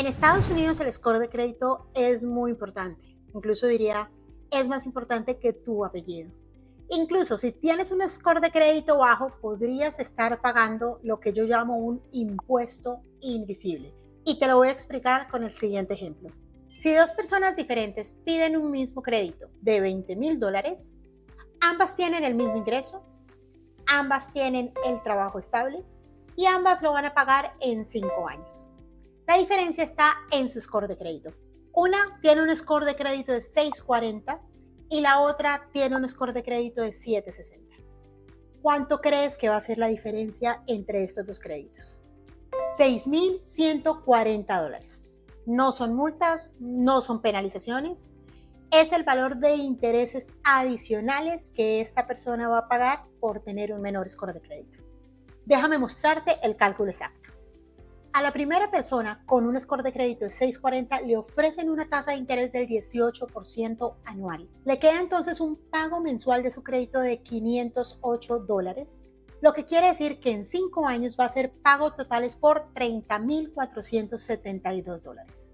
En Estados Unidos el score de crédito es muy importante, incluso diría, es más importante que tu apellido. Incluso si tienes un score de crédito bajo, podrías estar pagando lo que yo llamo un impuesto invisible. Y te lo voy a explicar con el siguiente ejemplo. Si dos personas diferentes piden un mismo crédito de $20,000, ambas tienen el mismo ingreso, ambas tienen el trabajo estable y ambas lo van a pagar en 5 años. La diferencia está en su score de crédito. Una tiene un score de crédito de 640 y la otra tiene un score de crédito de 760. ¿Cuánto crees que va a ser la diferencia entre estos dos créditos? $6,140. No son multas, no son penalizaciones. Es el valor de intereses adicionales que esta persona va a pagar por tener un menor score de crédito. Déjame mostrarte el cálculo exacto. A la primera persona con un score de crédito de 640 le ofrecen una tasa de interés del 18% anual. Le queda entonces un pago mensual de su crédito de $508, lo que quiere decir que en 5 años va a ser pago totales por $30,472.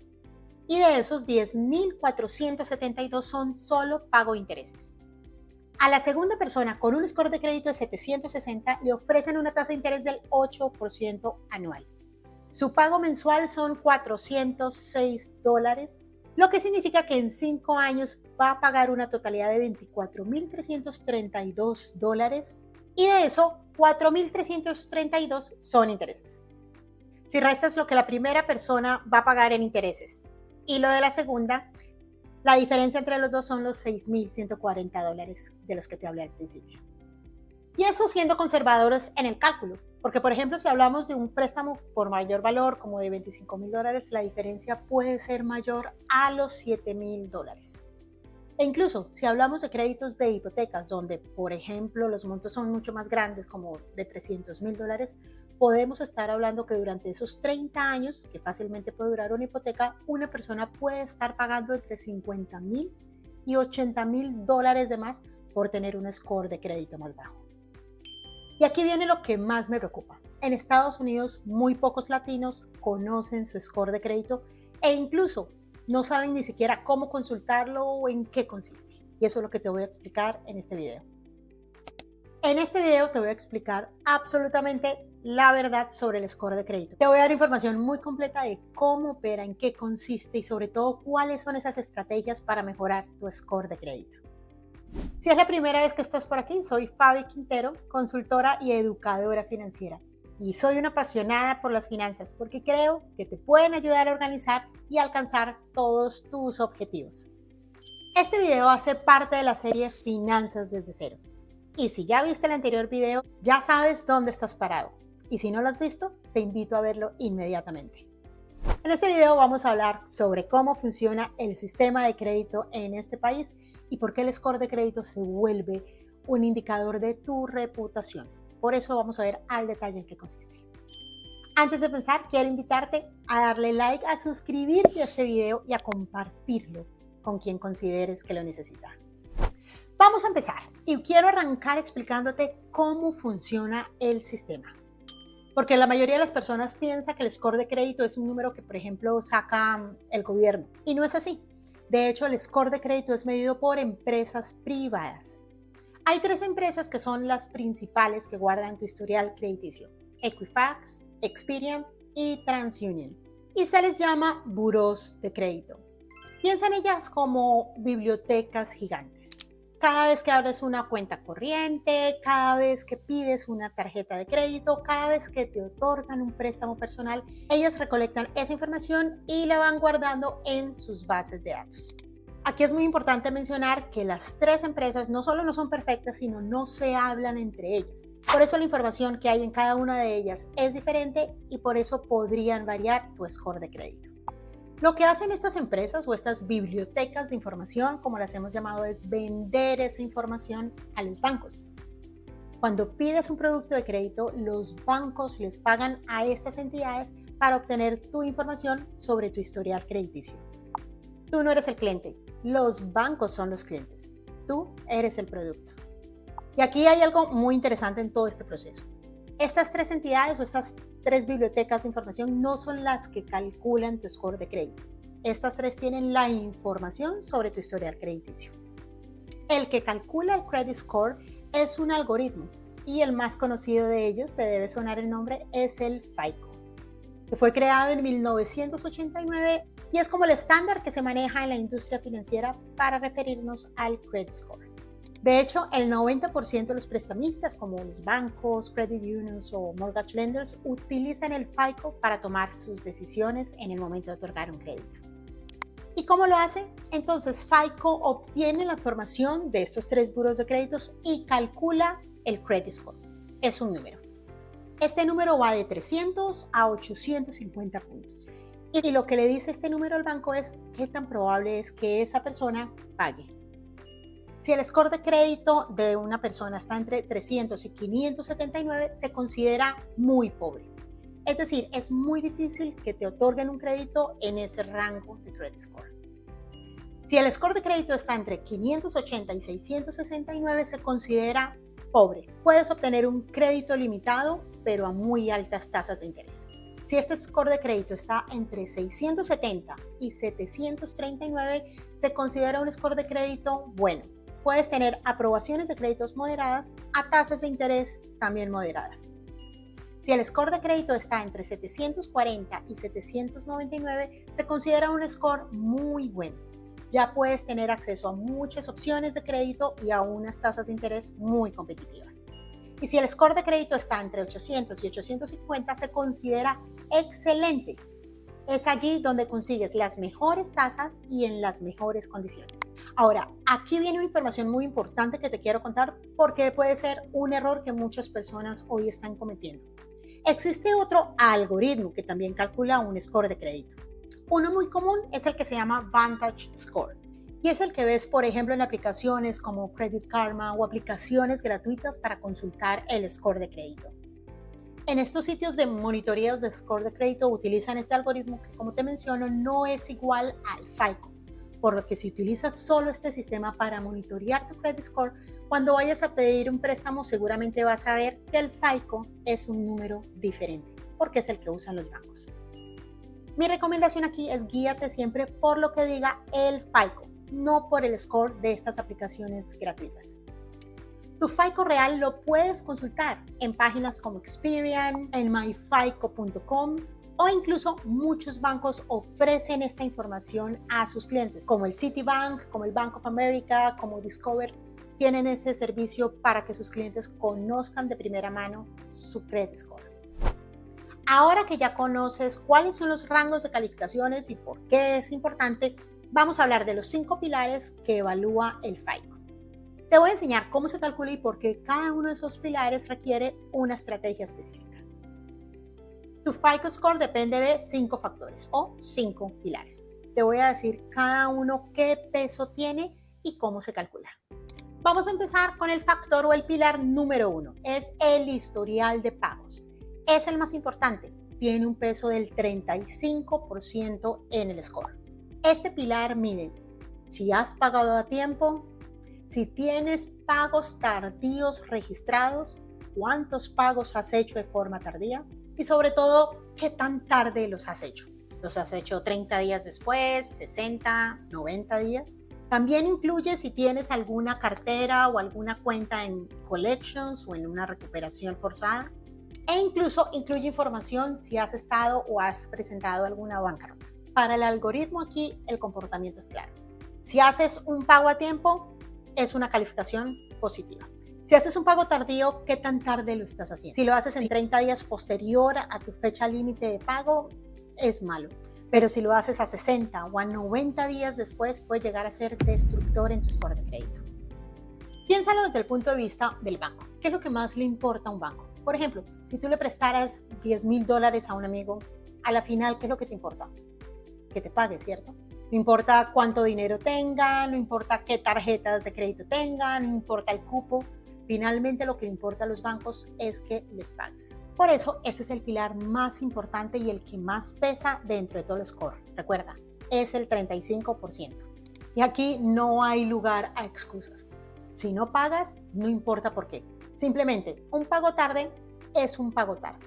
Y de esos $10,472 son solo pago de intereses. A la segunda persona con un score de crédito de 760 le ofrecen una tasa de interés del 8% anual. Su pago mensual son $406, lo que significa que en 5 años va a pagar una totalidad de $24,332 y de eso $4,332 son intereses. Si restas lo que la primera persona va a pagar en intereses y lo de la segunda, la diferencia entre los dos son los $6,140 de los que te hablé al principio. Y eso siendo conservadores en el cálculo, porque por ejemplo si hablamos de un préstamo por mayor valor como de $25,000, la diferencia puede ser mayor a los $7,000. E incluso si hablamos de créditos de hipotecas donde por ejemplo los montos son mucho más grandes como de $300,000, podemos estar hablando que durante esos 30 años, que fácilmente puede durar una hipoteca, una persona puede estar pagando entre $50,000 y $80,000 de más por tener un score de crédito más bajo. Y aquí viene lo que más me preocupa. En Estados Unidos muy pocos latinos conocen su score de crédito e incluso no saben ni siquiera cómo consultarlo o en qué consiste. Y eso es lo que te voy a explicar en este video. En este video te voy a explicar absolutamente la verdad sobre el score de crédito. Te voy a dar información muy completa de cómo opera, en qué consiste y sobre todo cuáles son esas estrategias para mejorar tu score de crédito. Si es la primera vez que estás por aquí, soy Fabi Quintero, consultora y educadora financiera. Y soy una apasionada por las finanzas porque creo que te pueden ayudar a organizar y alcanzar todos tus objetivos. Este video hace parte de la serie Finanzas desde cero. Y si ya viste el anterior video, ya sabes dónde estás parado. Y si no lo has visto, te invito a verlo inmediatamente. En este video vamos a hablar sobre cómo funciona el sistema de crédito en este país y por qué el score de crédito se vuelve un indicador de tu reputación. Por eso vamos a ver al detalle en qué consiste. Antes de empezar, quiero invitarte a darle like, a suscribirte a este video y a compartirlo con quien consideres que lo necesita. Vamos a empezar y quiero arrancar explicándote cómo funciona el sistema. Porque la mayoría de las personas piensa que el score de crédito es un número que, por ejemplo, saca el gobierno. Y no es así. De hecho, el score de crédito es medido por empresas privadas. Hay 3 empresas que son las principales que guardan tu historial crediticio: Equifax, Experian y TransUnion. Y se les llama burós de crédito. Piensa en ellas como bibliotecas gigantes. Cada vez que abres una cuenta corriente, cada vez que pides una tarjeta de crédito, cada vez que te otorgan un préstamo personal, ellas recolectan esa información y la van guardando en sus bases de datos. Aquí es muy importante mencionar que las 3 empresas no solo no son perfectas, sino no se hablan entre ellas. Por eso la información que hay en cada una de ellas es diferente y por eso podrían variar tu score de crédito. Lo que hacen estas empresas o estas bibliotecas de información, como las hemos llamado, es vender esa información a los bancos. Cuando pides un producto de crédito, los bancos les pagan a estas entidades para obtener tu información sobre tu historial crediticio. Tú no eres el cliente, los bancos son los clientes. Tú eres el producto. Y aquí hay algo muy interesante en todo este proceso. Estas 3 entidades o estas tres bibliotecas de información no son las que calculan tu score de crédito. Estas tres tienen la información sobre tu historial crediticio. El que calcula el credit score es un algoritmo y el más conocido de ellos, te debe sonar el nombre, es el FICO, que fue creado en 1989 y es como el estándar que se maneja en la industria financiera para referirnos al credit score. De hecho, el 90% de los prestamistas, como los bancos, credit unions o mortgage lenders, utilizan el FICO para tomar sus decisiones en el momento de otorgar un crédito. ¿Y cómo lo hace? Entonces, FICO obtiene la información de estos tres buros de créditos y calcula el credit score. Es un número. Este número va de 300 a 850 puntos. Y lo que le dice este número al banco es qué tan probable es que esa persona pague. Si el score de crédito de una persona está entre 300 y 579, se considera muy pobre. Es decir, es muy difícil que te otorguen un crédito en ese rango de credit score. Si el score de crédito está entre 580 y 669, se considera pobre. Puedes obtener un crédito limitado, pero a muy altas tasas de interés. Si este score de crédito está entre 670 y 739, se considera un score de crédito bueno. Puedes tener aprobaciones de créditos moderadas a tasas de interés también moderadas. Si el score de crédito está entre 740 y 799, se considera un score muy bueno. Ya puedes tener acceso a muchas opciones de crédito y a unas tasas de interés muy competitivas. Y si el score de crédito está entre 800 y 850, se considera excelente. Es allí donde consigues las mejores tasas y en las mejores condiciones. Ahora, aquí viene una información muy importante que te quiero contar porque puede ser un error que muchas personas hoy están cometiendo. Existe otro algoritmo que también calcula un score de crédito. Uno muy común es el que se llama Vantage Score y es el que ves, por ejemplo, en aplicaciones como Credit Karma o aplicaciones gratuitas para consultar el score de crédito. En estos sitios de monitoreos de score de crédito utilizan este algoritmo que, como te menciono, no es igual al FICO, por lo que si utilizas solo este sistema para monitorear tu credit score, cuando vayas a pedir un préstamo seguramente vas a ver que el FICO es un número diferente, porque es el que usan los bancos. Mi recomendación aquí es guíate siempre por lo que diga el FICO, no por el score de estas aplicaciones gratuitas. Tu FICO real lo puedes consultar en páginas como Experian, en myfico.com o incluso muchos bancos ofrecen esta información a sus clientes, como el Citibank, como el Bank of America, como Discover. Tienen ese servicio para que sus clientes conozcan de primera mano su credit score. Ahora que ya conoces cuáles son los rangos de calificaciones y por qué es importante, vamos a hablar de los 5 pilares que evalúa el FICO. Te voy a enseñar cómo se calcula y por qué cada uno de esos pilares requiere una estrategia específica. Tu FICO score depende de 5 factores o 5 pilares. Te voy a decir cada uno qué peso tiene y cómo se calcula. Vamos a empezar con el factor o el pilar número 1, es el historial de pagos. Es el más importante, tiene un peso del 35% en el score. Este pilar mide si has pagado a tiempo, si tienes pagos tardíos registrados, cuántos pagos has hecho de forma tardía y sobre todo, qué tan tarde los has hecho. ¿Los has hecho 30 días después, 60, 90 días? También incluye si tienes alguna cartera o alguna cuenta en collections o en una recuperación forzada. E incluso incluye información si has estado o has presentado alguna bancarrota. Para el algoritmo aquí el comportamiento es claro. Si haces un pago a tiempo, es una calificación positiva. Si haces un pago tardío, ¿qué tan tarde lo estás haciendo? Si lo haces en 30 días posterior a tu fecha límite de pago, es malo. Pero si lo haces a 60 o a 90 días después, puede llegar a ser destructor en tu score de crédito. Piénsalo desde el punto de vista del banco. ¿Qué es lo que más le importa a un banco? Por ejemplo, si tú le prestaras $10,000 a un amigo, a la final, ¿qué es lo que te importa? Que te pague, ¿cierto? No importa cuánto dinero tenga, no importa qué tarjetas de crédito tenga, no importa el cupo. Finalmente, lo que le importa a los bancos es que les pagues. Por eso, este es el pilar más importante y el que más pesa dentro de todo el score. Recuerda, es el 35%. Y aquí no hay lugar a excusas. Si no pagas, no importa por qué. Simplemente, un pago tarde es un pago tarde.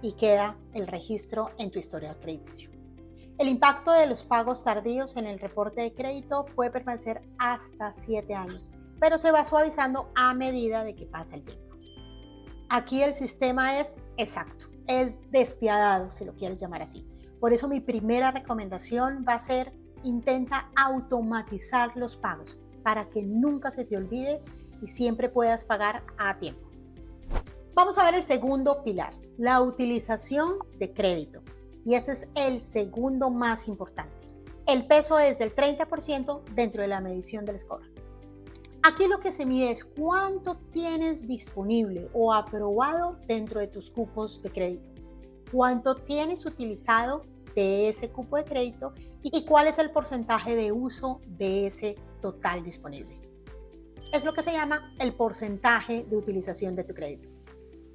y queda el registro en tu historial crediticio. El impacto de los pagos tardíos en el reporte de crédito puede permanecer hasta 7 años, pero se va suavizando a medida de que pasa el tiempo. Aquí el sistema es exacto, es despiadado, si lo quieres llamar así. Por eso mi primera recomendación va a ser: intenta automatizar los pagos para que nunca se te olvide y siempre puedas pagar a tiempo. Vamos a ver el segundo pilar, la utilización de crédito. Y ese es el segundo más importante. El peso es del 30% dentro de la medición del score. Aquí lo que se mide es cuánto tienes disponible o aprobado dentro de tus cupos de crédito, cuánto tienes utilizado de ese cupo de crédito y cuál es el porcentaje de uso de ese total disponible. Es lo que se llama el porcentaje de utilización de tu crédito.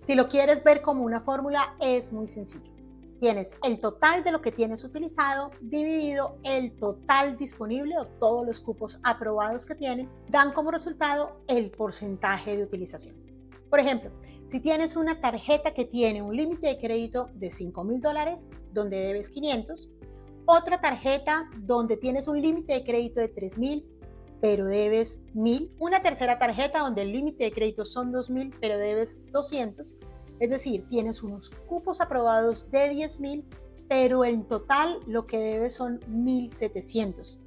Si lo quieres ver como una fórmula, es muy sencillo. Tienes el total de lo que tienes utilizado dividido el total disponible o todos los cupos aprobados que tienen, dan como resultado el porcentaje de utilización. Por ejemplo, si tienes una tarjeta que tiene un límite de crédito de $5,000 donde debes 500, otra tarjeta donde tienes un límite de crédito de 3,000 pero debes 1,000, una tercera tarjeta donde el límite de crédito son 2,000 pero debes 200, es decir, tienes unos cupos aprobados de 10,000, pero en total lo que debes son 1,700.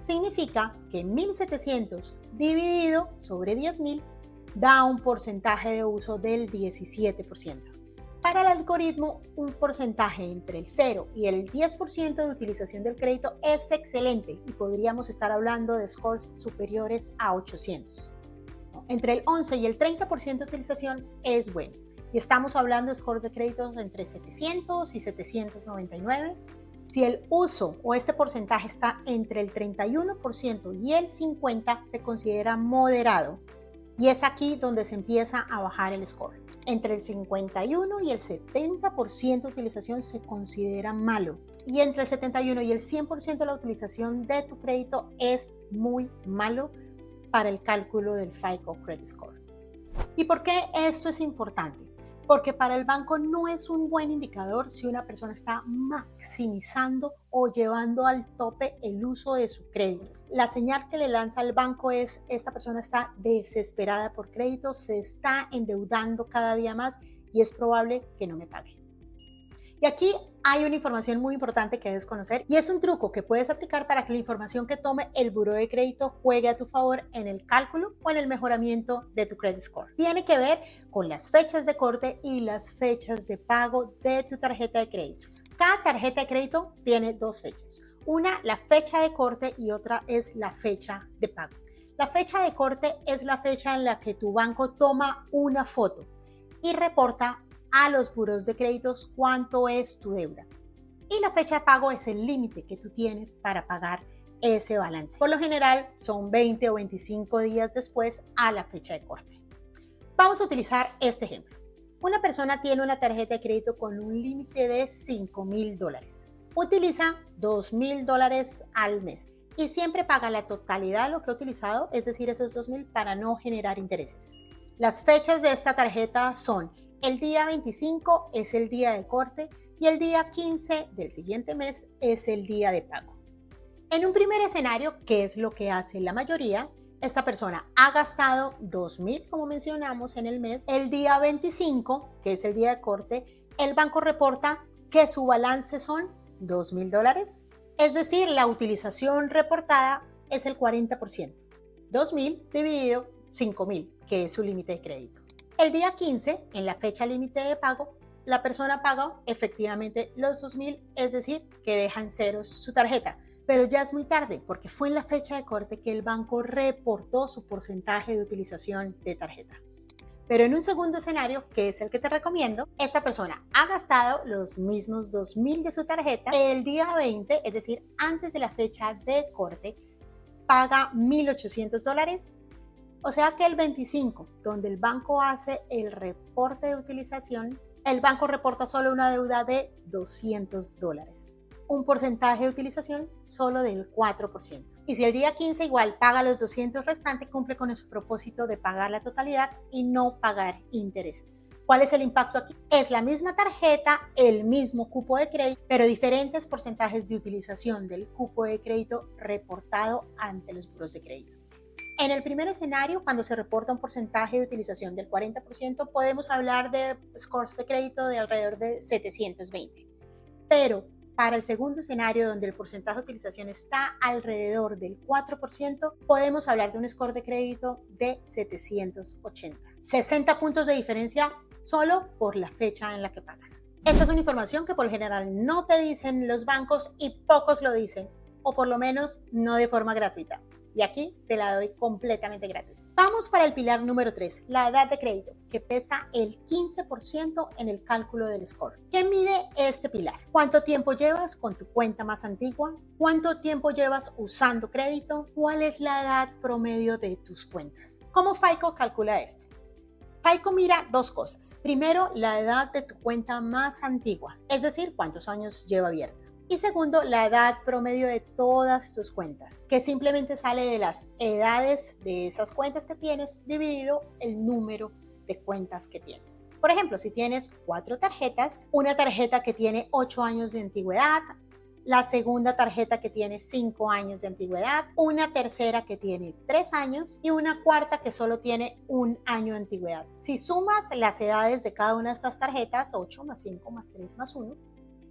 Significa que 1,700 dividido sobre 10,000 da un porcentaje de uso del 17%. Para el algoritmo, un porcentaje entre el 0 y el 10% de utilización del crédito es excelente y podríamos estar hablando de scores superiores a 800. Entre el 11 y el 30% de utilización es bueno. Y estamos hablando de scores de créditos entre 700 y 799. Si el uso o este porcentaje está entre el 31% y el 50%, se considera moderado. Y es aquí donde se empieza a bajar el score. Entre el 51 y el 70% de utilización se considera malo. Y entre el 71 y el 100% de la utilización de tu crédito es muy malo para el cálculo del FICO Credit Score. ¿Y por qué esto es importante? Porque para el banco no es un buen indicador si una persona está maximizando o llevando al tope el uso de su crédito. La señal que le lanza el banco es: esta persona está desesperada por crédito, se está endeudando cada día más y es probable que no me pague. Y aquí hay una información muy importante que debes conocer y es un truco que puedes aplicar para que la información que tome el buró de crédito juegue a tu favor en el cálculo o en el mejoramiento de tu credit score. Tiene que ver con las fechas de corte y las fechas de pago de tu tarjeta de crédito. Cada tarjeta de crédito tiene dos fechas. Una, la fecha de corte, y otra es la fecha de pago. La fecha de corte es la fecha en la que tu banco toma una foto y reporta a los buros de créditos cuánto es tu deuda. Y la fecha de pago es el límite que tú tienes para pagar ese balance. Por lo general son 20 o 25 días después a la fecha de corte. Vamos a utilizar este ejemplo. Una persona tiene una tarjeta de crédito con un límite de $5,000. Utiliza $2,000 al mes y siempre paga la totalidad de lo que ha utilizado, es decir, esos 2,000, para no generar intereses. Las fechas de esta tarjeta son: el día 25 es el día de corte y el día 15 del siguiente mes es el día de pago. En un primer escenario, que es lo que hace la mayoría, esta persona ha gastado 2,000, como mencionamos, en el mes. El día 25, que es el día de corte, el banco reporta que su balance son $2,000. Es decir, la utilización reportada es el 40%. 2,000 dividido 5,000, que es su límite de crédito. El día 15, en la fecha límite de pago, la persona paga efectivamente los 2,000, es decir, que deja en ceros su tarjeta. Pero ya es muy tarde porque fue en la fecha de corte que el banco reportó su porcentaje de utilización de tarjeta. Pero en un segundo escenario, que es el que te recomiendo, esta persona ha gastado los mismos 2,000 de su tarjeta. El día 20, es decir, antes de la fecha de corte, paga $1,800. O sea que el 25, donde el banco hace el reporte de utilización, el banco reporta solo una deuda de $200. Un porcentaje de utilización solo del 4%. Y si el día 15 igual paga los 200 restantes, cumple con su propósito de pagar la totalidad y no pagar intereses. ¿Cuál es el impacto aquí? Es la misma tarjeta, el mismo cupo de crédito, pero diferentes porcentajes de utilización del cupo de crédito reportado ante los buros de crédito. En el primer escenario, cuando se reporta un porcentaje de utilización del 40%, podemos hablar de scores de crédito de alrededor de 720. Pero para el segundo escenario, donde el porcentaje de utilización está alrededor del 4%, podemos hablar de un score de crédito de 780. 60 puntos de diferencia solo por la fecha en la que pagas. Esta es una información que por lo general no te dicen los bancos y pocos lo dicen, o por lo menos no de forma gratuita. Y aquí te la doy completamente gratis. Vamos para el pilar número 3, la edad de crédito, que pesa el 15% en el cálculo del score. ¿Qué mide este pilar? ¿Cuánto tiempo llevas con tu cuenta más antigua? ¿Cuánto tiempo llevas usando crédito? ¿Cuál es la edad promedio de tus cuentas? ¿Cómo FICO calcula esto? FICO mira dos cosas. Primero, la edad de tu cuenta más antigua, es decir, cuántos años lleva abierta. Y segundo, la edad promedio de todas tus cuentas, que simplemente sale de las edades de esas cuentas que tienes dividido el número de cuentas que tienes. Por ejemplo, si tienes 4 tarjetas, una tarjeta que tiene 8 años de antigüedad, la segunda tarjeta que tiene 5 años de antigüedad, una tercera que tiene 3 años y una cuarta que solo tiene 1 año de antigüedad. Si sumas las edades de cada una de estas tarjetas, 8 más 5 más 3 más 1,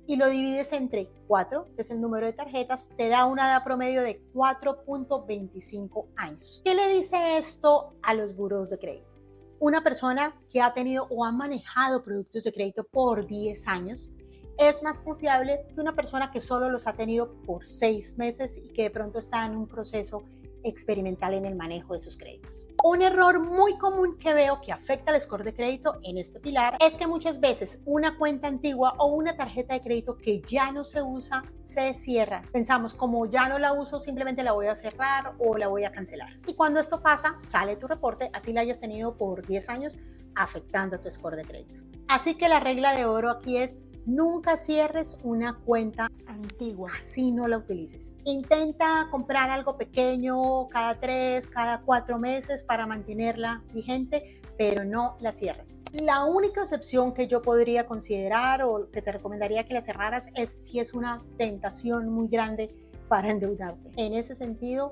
y lo divides entre 4, que es el número de tarjetas, te da una edad promedio de 4.25 años. ¿Qué le dice esto a los buros de crédito? Una persona que ha tenido o ha manejado productos de crédito por 10 años es más confiable que una persona que solo los ha tenido por 6 meses y que de pronto está en un proceso experimental en el manejo de sus créditos. Un error muy común que veo que afecta al score de crédito en este pilar es que muchas veces una cuenta antigua o una tarjeta de crédito que ya no se usa se cierra. Pensamos, como ya no la uso, simplemente la voy a cerrar o la voy a cancelar. Y cuando esto pasa, sale tu reporte, así la hayas tenido por 10 años, afectando tu score de crédito. Así que la regla de oro aquí es: nunca cierres una cuenta antigua, así no la utilices. Intenta comprar algo pequeño cada 3, cada 4 meses para mantenerla vigente, pero no la cierres. La única excepción que yo podría considerar o que te recomendaría que la cerraras es si es una tentación muy grande para endeudarte. En ese sentido,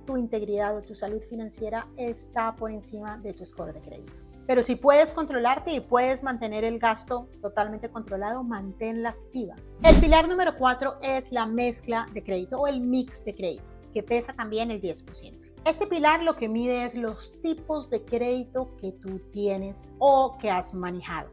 tu integridad o tu salud financiera está por encima de tu score de crédito. Pero si puedes controlarte y puedes mantener el gasto totalmente controlado, manténla activa. El pilar número 4 es la mezcla de crédito o el mix de crédito, que pesa también el 10%. Este pilar lo que mide es los tipos de crédito que tú tienes o que has manejado.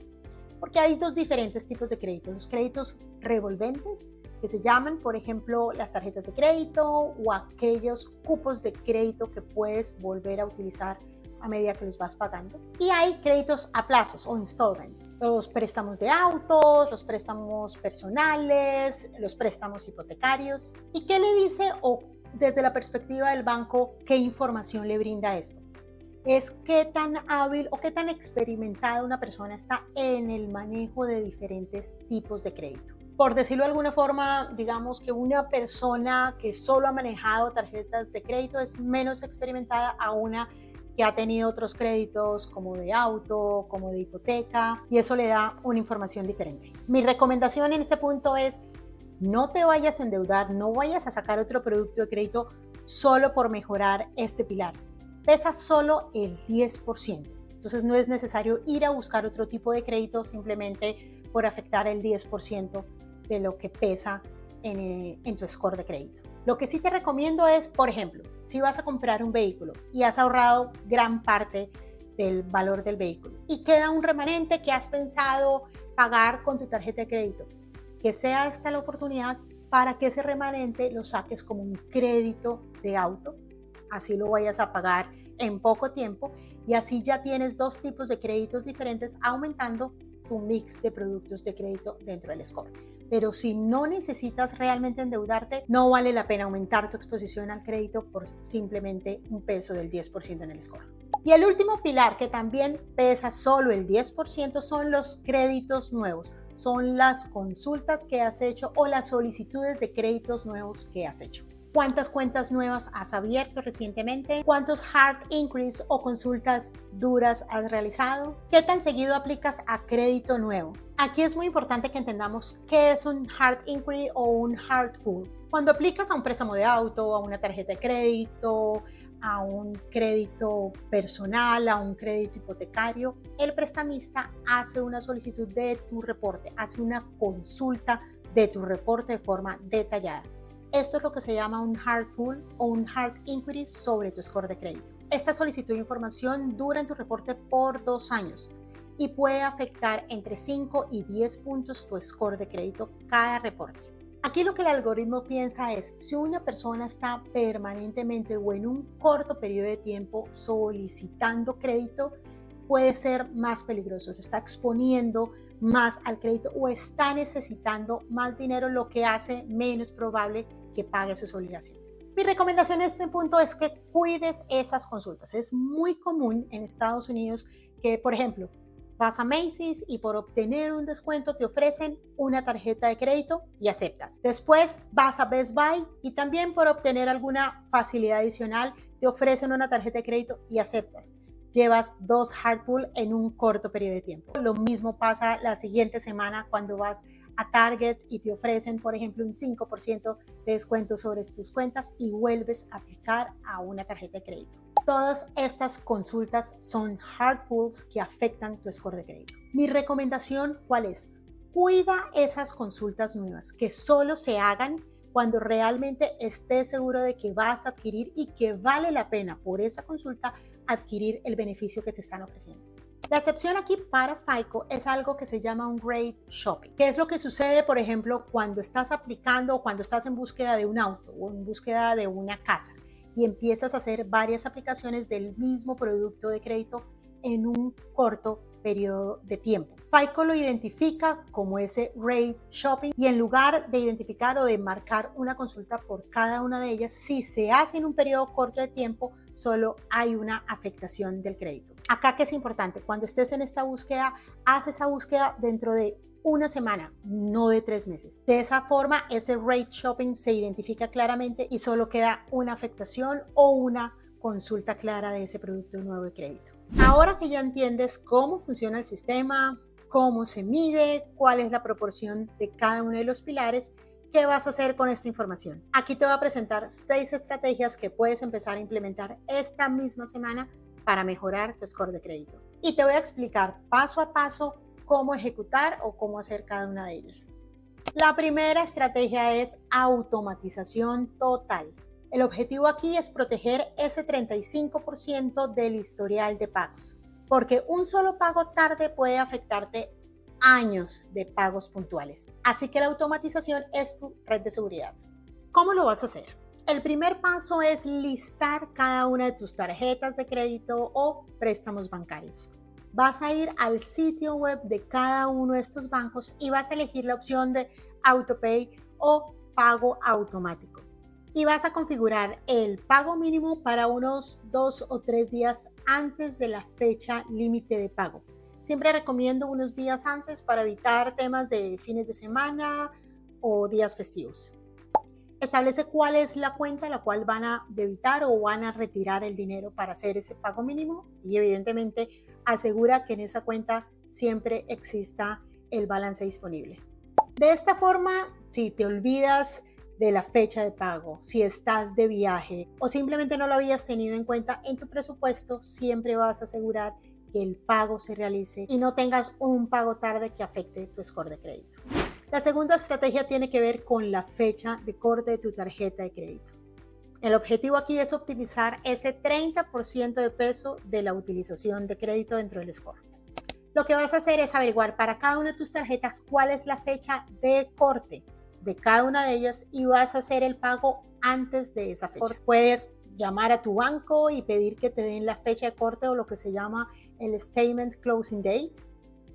Porque hay dos diferentes tipos de crédito. Los créditos revolventes, que se llaman, por ejemplo, las tarjetas de crédito o aquellos cupos de crédito que puedes volver a utilizar a medida que los vas pagando. Y hay créditos a plazos o installments, los préstamos de autos, los préstamos personales, los préstamos hipotecarios. ¿Y qué le dice, o desde la perspectiva del banco, qué información le brinda esto? Es qué tan hábil o qué tan experimentada una persona está en el manejo de diferentes tipos de crédito. Por decirlo de alguna forma, digamos que una persona que solo ha manejado tarjetas de crédito es menos experimentada a una que ha tenido otros créditos como de auto, como de hipoteca, y eso le da una información diferente. Mi recomendación en este punto es: no te vayas a endeudar, no vayas a sacar otro producto de crédito solo por mejorar este pilar. Pesa solo el 10%. Entonces no es necesario ir a buscar otro tipo de crédito simplemente por afectar el 10% de lo que pesa en tu score de crédito. Lo que sí te recomiendo es, por ejemplo, si vas a comprar un vehículo y has ahorrado gran parte del valor del vehículo y queda un remanente que has pensado pagar con tu tarjeta de crédito, que sea esta la oportunidad para que ese remanente lo saques como un crédito de auto, así lo vayas a pagar en poco tiempo y así ya tienes dos tipos de créditos diferentes, aumentando tu mix de productos de crédito dentro del score. Pero si no necesitas realmente endeudarte, no vale la pena aumentar tu exposición al crédito por simplemente un peso del 10% en el score. Y el último pilar, que también pesa solo el 10%, son los créditos nuevos. Son las consultas que has hecho o las solicitudes de créditos nuevos que has hecho. ¿Cuántas cuentas nuevas has abierto recientemente? ¿Cuántos hard inquiries o consultas duras has realizado? ¿Qué tan seguido aplicas a crédito nuevo? Aquí es muy importante que entendamos qué es un hard inquiry o un hard pull. Cuando aplicas a un préstamo de auto, a una tarjeta de crédito, a un crédito personal, a un crédito hipotecario, el prestamista hace una solicitud de tu reporte, hace una consulta de tu reporte de forma detallada. Esto es lo que se llama un hard pull o un hard inquiry sobre tu score de crédito. Esta solicitud de información dura en tu reporte por 2 años y puede afectar entre 5 y 10 puntos tu score de crédito cada reporte. Aquí lo que el algoritmo piensa es, si una persona está permanentemente o en un corto periodo de tiempo solicitando crédito, puede ser más peligroso, se está exponiendo más al crédito o está necesitando más dinero, lo que hace menos probable que pague sus obligaciones. Mi recomendación en este punto es que cuides esas consultas. Es muy común en Estados Unidos que, por ejemplo, vas a Macy's y por obtener un descuento te ofrecen una tarjeta de crédito y aceptas. Después vas a Best Buy y también por obtener alguna facilidad adicional te ofrecen una tarjeta de crédito y aceptas. Llevas 2 hard pull en un corto periodo de tiempo. Lo mismo pasa la siguiente semana cuando vas a Target y te ofrecen, por ejemplo, un 5% de descuento sobre tus cuentas y vuelves a aplicar a una tarjeta de crédito. Todas estas consultas son hard pulls que afectan tu score de crédito. Mi recomendación, ¿cuál es? Cuida esas consultas nuevas, que solo se hagan cuando realmente estés seguro de que vas a adquirir y que vale la pena por esa consulta adquirir el beneficio que te están ofreciendo. La excepción aquí para FICO es algo que se llama un rate shopping, que es lo que sucede, por ejemplo, cuando estás aplicando o cuando estás en búsqueda de un auto o en búsqueda de una casa y empiezas a hacer varias aplicaciones del mismo producto de crédito en un corto periodo de tiempo. FICO lo identifica como ese rate shopping y en lugar de identificar o de marcar una consulta por cada una de ellas, si se hace en un periodo corto de tiempo, solo hay una afectación del crédito. Acá que es importante, cuando estés en esta búsqueda, haz esa búsqueda dentro de una semana, no de 3 meses. De esa forma, ese rate shopping se identifica claramente y solo queda una afectación o una consulta clara de ese producto nuevo de crédito. Ahora que ya entiendes cómo funciona el sistema, cómo se mide, cuál es la proporción de cada uno de los pilares, ¿qué vas a hacer con esta información? Aquí te voy a presentar 6 estrategias que puedes empezar a implementar esta misma semana para mejorar tu score de crédito. Y te voy a explicar paso a paso cómo ejecutar o cómo hacer cada una de ellas. La primera estrategia es automatización total. El objetivo aquí es proteger ese 35% del historial de pagos, porque un solo pago tarde puede afectarte años de pagos puntuales. Así que la automatización es tu red de seguridad. ¿Cómo lo vas a hacer? El primer paso es listar cada una de tus tarjetas de crédito o préstamos bancarios. Vas a ir al sitio web de cada uno de estos bancos y vas a elegir la opción de AutoPay o pago automático. Y vas a configurar el pago mínimo para unos 2 o 3 días antes de la fecha límite de pago. Siempre recomiendo unos días antes para evitar temas de fines de semana o días festivos. Establece cuál es la cuenta a la cual van a debitar o van a retirar el dinero para hacer ese pago mínimo y evidentemente asegura que en esa cuenta siempre exista el balance disponible. De esta forma, si te olvidas de la fecha de pago, si estás de viaje o simplemente no lo habías tenido en cuenta en tu presupuesto, siempre vas a asegurar que el pago se realice y no tengas un pago tarde que afecte tu score de crédito. La segunda estrategia tiene que ver con la fecha de corte de tu tarjeta de crédito. El objetivo aquí es optimizar ese 30% de peso de la utilización de crédito dentro del score. Lo que vas a hacer es averiguar para cada una de tus tarjetas cuál es la fecha de corte de cada una de ellas y vas a hacer el pago antes de esa fecha. Puedes llamar a tu banco y pedir que te den la fecha de corte o lo que se llama el Statement Closing Date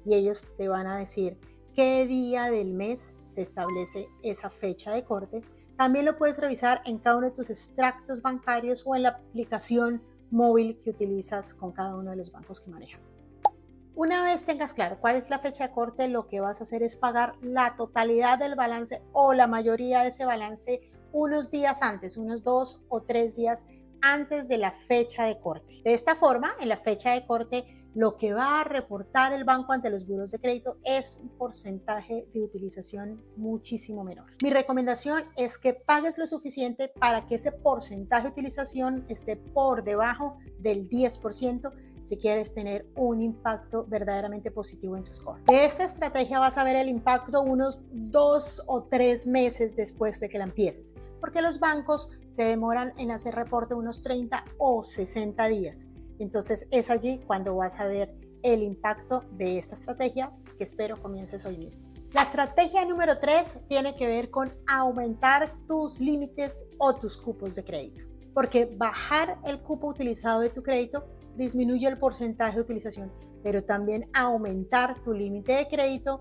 y ellos te van a decir qué día del mes se establece esa fecha de corte. También lo puedes revisar en cada uno de tus extractos bancarios o en la aplicación móvil que utilizas con cada uno de los bancos que manejas. Una vez tengas claro cuál es la fecha de corte, lo que vas a hacer es pagar la totalidad del balance o la mayoría de ese balance unos días antes, unos 2 o 3 días antes de la fecha de corte. De esta forma, en la fecha de corte, lo que va a reportar el banco ante los buros de crédito es un porcentaje de utilización muchísimo menor. Mi recomendación es que pagues lo suficiente para que ese porcentaje de utilización esté por debajo del 10% si quieres tener un impacto verdaderamente positivo en tu score. De esta estrategia vas a ver el impacto unos 2 o 3 meses después de que la empieces, porque los bancos se demoran en hacer reporte unos 30 o 60 días. Entonces es allí cuando vas a ver el impacto de esta estrategia, que espero comiences hoy mismo. La estrategia número 3 tiene que ver con aumentar tus límites o tus cupos de crédito, porque bajar el cupo utilizado de tu crédito disminuye el porcentaje de utilización, pero también aumentar tu límite de crédito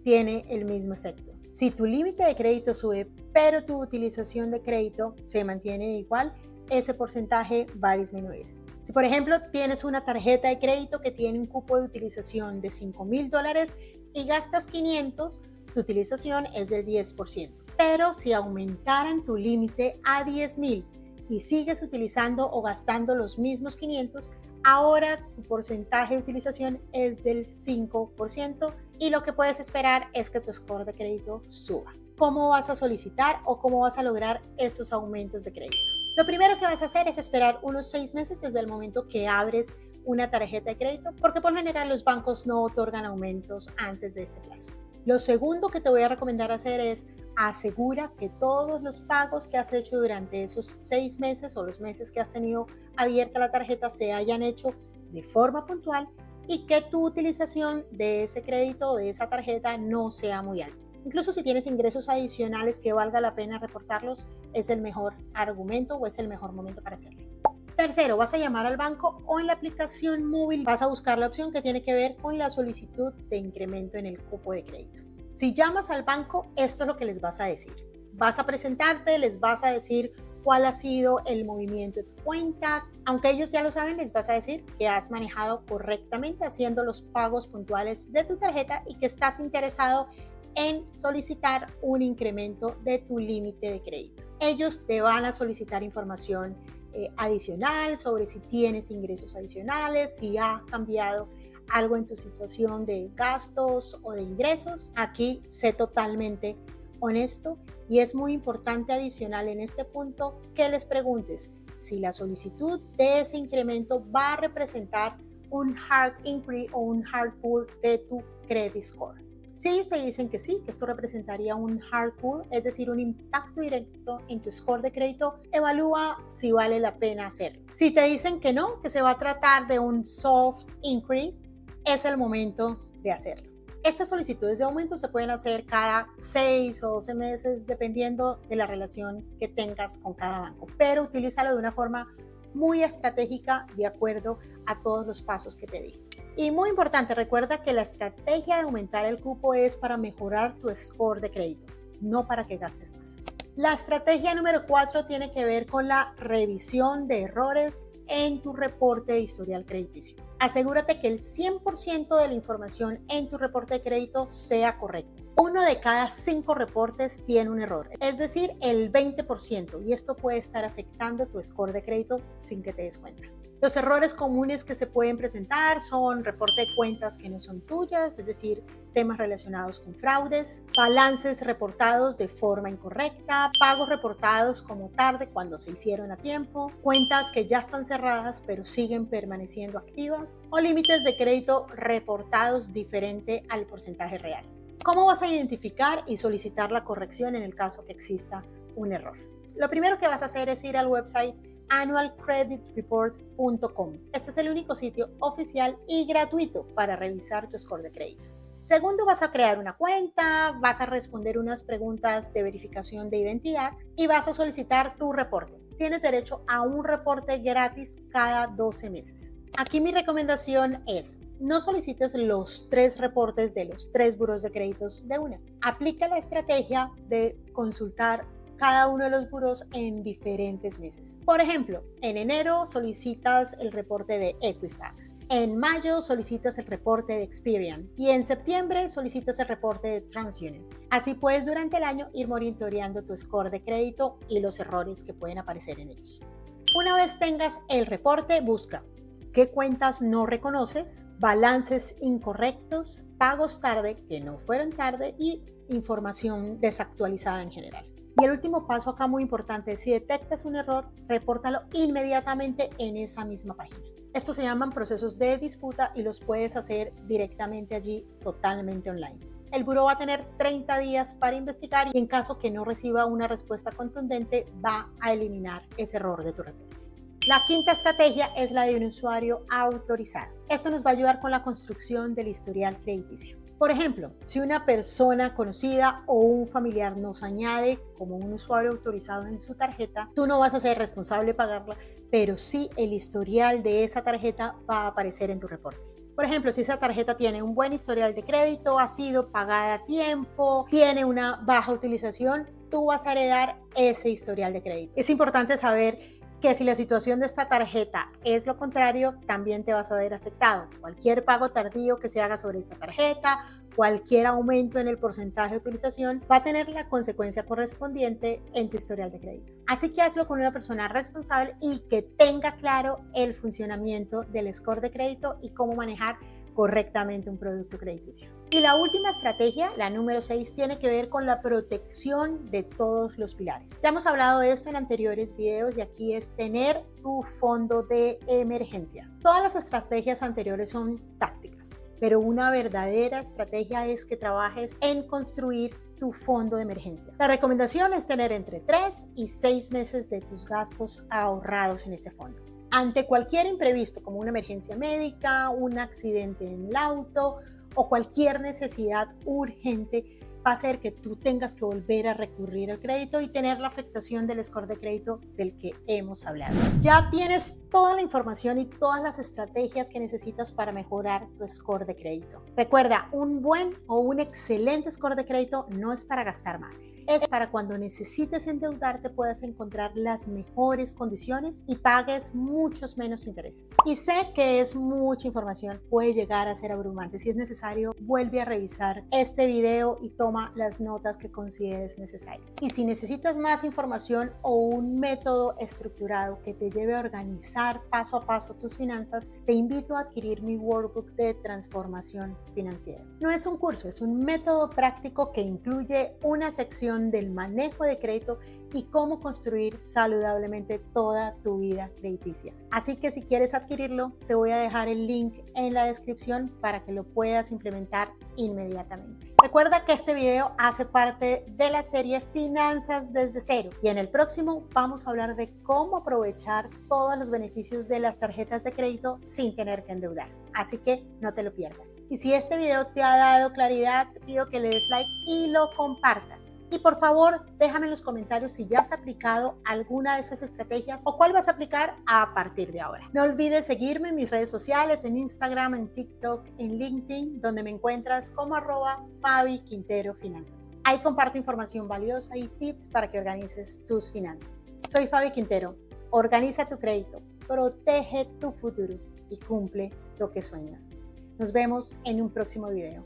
tiene el mismo efecto. Si tu límite de crédito sube, pero tu utilización de crédito se mantiene igual, ese porcentaje va a disminuir. Si, por ejemplo, tienes una tarjeta de crédito que tiene un cupo de utilización de $5,000 y gastas 500, tu utilización es del 10%. Pero si aumentaran tu límite a 10,000 y sigues utilizando o gastando los mismos 500, ahora tu porcentaje de utilización es del 5% y lo que puedes esperar es que tu score de crédito suba. ¿Cómo vas a solicitar o cómo vas a lograr esos aumentos de crédito? Lo primero que vas a hacer es esperar unos 6 meses desde el momento que abres una tarjeta de crédito, porque por general los bancos no otorgan aumentos antes de este plazo. Lo segundo que te voy a recomendar hacer es asegura que todos los pagos que has hecho durante esos 6 meses o los meses que has tenido abierta la tarjeta se hayan hecho de forma puntual y que tu utilización de ese crédito o de esa tarjeta no sea muy alta. Incluso si tienes ingresos adicionales que valga la pena reportarlos, es el mejor argumento o es el mejor momento para hacerlo. Tercero, vas a llamar al banco o en la aplicación móvil vas a buscar la opción que tiene que ver con la solicitud de incremento en el cupo de crédito. Si llamas al banco, esto es lo que les vas a decir. Vas a presentarte, les vas a decir cuál ha sido el movimiento de tu cuenta. Aunque ellos ya lo saben, les vas a decir que has manejado correctamente haciendo los pagos puntuales de tu tarjeta y que estás interesado en solicitar un incremento de tu límite de crédito. Ellos te van a solicitar información adicional sobre si tienes ingresos adicionales, si ha cambiado algo en tu situación de gastos o de ingresos. Aquí sé totalmente honesto y es muy importante adicional en este punto que les preguntes si la solicitud de ese incremento va a representar un hard inquiry o un hard pull de tu credit score. Si ellos te dicen que sí, que esto representaría un hard pull, es decir, un impacto directo en tu score de crédito, evalúa si vale la pena hacerlo. Si te dicen que no, que se va a tratar de un soft inquiry, es el momento de hacerlo. Estas solicitudes de aumento se pueden hacer cada 6 o 12 meses, dependiendo de la relación que tengas con cada banco, pero utilízalo de una forma muy estratégica de acuerdo a todos los pasos que te di. Y muy importante, recuerda que la estrategia de aumentar el cupo es para mejorar tu score de crédito, no para que gastes más. La estrategia número 4 tiene que ver con la revisión de errores en tu reporte de historial crediticio. Asegúrate que el 100% de la información en tu reporte de crédito sea correcta. 1 de cada 5 reportes tiene un error, es decir, el 20%, y esto puede estar afectando tu score de crédito sin que te des cuenta. Los errores comunes que se pueden presentar son reporte de cuentas que no son tuyas, es decir, temas relacionados con fraudes, balances reportados de forma incorrecta, pagos reportados como tarde cuando se hicieron a tiempo, cuentas que ya están cerradas pero siguen permaneciendo activas, o límites de crédito reportados diferente al porcentaje real. ¿Cómo vas a identificar y solicitar la corrección en el caso que exista un error? Lo primero que vas a hacer es ir al website annualcreditreport.com. Este es el único sitio oficial y gratuito para revisar tu score de crédito. Segundo, vas a crear una cuenta, vas a responder unas preguntas de verificación de identidad y vas a solicitar tu reporte. Tienes derecho a un reporte gratis cada 12 meses. Aquí mi recomendación es: no solicites los 3 reportes de los 3 buros de créditos de una. Aplica la estrategia de consultar cada uno de los buros en diferentes meses. Por ejemplo, en enero solicitas el reporte de Equifax, en mayo solicitas el reporte de Experian y en septiembre solicitas el reporte de TransUnion. Así puedes durante el año ir monitoreando tu score de crédito y los errores que pueden aparecer en ellos. Una vez tengas el reporte, busca qué cuentas no reconoces, balances incorrectos, pagos tarde que no fueron tarde y información desactualizada en general. Y el último paso acá muy importante, si detectas un error, repórtalo inmediatamente en esa misma página. Estos se llaman procesos de disputa y los puedes hacer directamente allí, totalmente online. El buró va a tener 30 días para investigar y en caso que no reciba una respuesta contundente, va a eliminar ese error de tu reporte. La quinta estrategia es la de un usuario autorizado. Esto nos va a ayudar con la construcción del historial crediticio. Por ejemplo, si una persona conocida o un familiar nos añade como un usuario autorizado en su tarjeta, tú no vas a ser responsable de pagarla, pero sí el historial de esa tarjeta va a aparecer en tu reporte. Por ejemplo, si esa tarjeta tiene un buen historial de crédito, ha sido pagada a tiempo, tiene una baja utilización, tú vas a heredar ese historial de crédito. Es importante saber que si la situación de esta tarjeta es lo contrario, también te vas a ver afectado. Cualquier pago tardío que se haga sobre esta tarjeta, cualquier aumento en el porcentaje de utilización va a tener la consecuencia correspondiente en tu historial de crédito. Así que hazlo con una persona responsable y que tenga claro el funcionamiento del score de crédito y cómo manejar correctamente un producto crediticio. Y la última estrategia, la número 6, tiene que ver con la protección de todos los pilares. Ya hemos hablado de esto en anteriores videos y aquí es tener tu fondo de emergencia. Todas las estrategias anteriores son tácticas, pero una verdadera estrategia es que trabajes en construir tu fondo de emergencia. La recomendación es tener entre 3 y 6 meses de tus gastos ahorrados en este fondo. Ante cualquier imprevisto como una emergencia médica, un accidente en el auto o cualquier necesidad urgente, va a hacer que tú tengas que volver a recurrir al crédito y tener la afectación del score de crédito del que hemos hablado. Ya tienes toda la información y todas las estrategias que necesitas para mejorar tu score de crédito. Recuerda, un buen o un excelente score de crédito no es para gastar más. Es para cuando necesites endeudarte puedas encontrar las mejores condiciones y pagues muchos menos intereses. Y sé que es mucha información, puede llegar a ser abrumante. Si es necesario, vuelve a revisar este video y toma las notas que consideres necesarias. Y si necesitas más información o un método estructurado que te lleve a organizar paso a paso tus finanzas, te invito a adquirir mi workbook de transformación financiera. No es un curso, es un método práctico que incluye una sección del manejo de crédito y cómo construir saludablemente toda tu vida crediticia. Así que si quieres adquirirlo, te voy a dejar el link en la descripción para que lo puedas implementar inmediatamente. Recuerda que este video hace parte de la serie Finanzas desde cero y en el próximo vamos a hablar de cómo aprovechar todos los beneficios de las tarjetas de crédito sin tener que endeudar. Así que no te lo pierdas. Y si este video te ha dado claridad, te pido que le des like y lo compartas. Y por favor, déjame en los comentarios si ya has aplicado alguna de esas estrategias o cuál vas a aplicar a partir de ahora. No olvides seguirme en mis redes sociales, en Instagram, en TikTok, en LinkedIn, donde me encuentras como @FabiQuinteroFinanzas. Ahí comparto información valiosa y tips para que organices tus finanzas. Soy Fabi Quintero. Organiza tu crédito, protege tu futuro y cumple lo que sueñas. Nos vemos en un próximo video.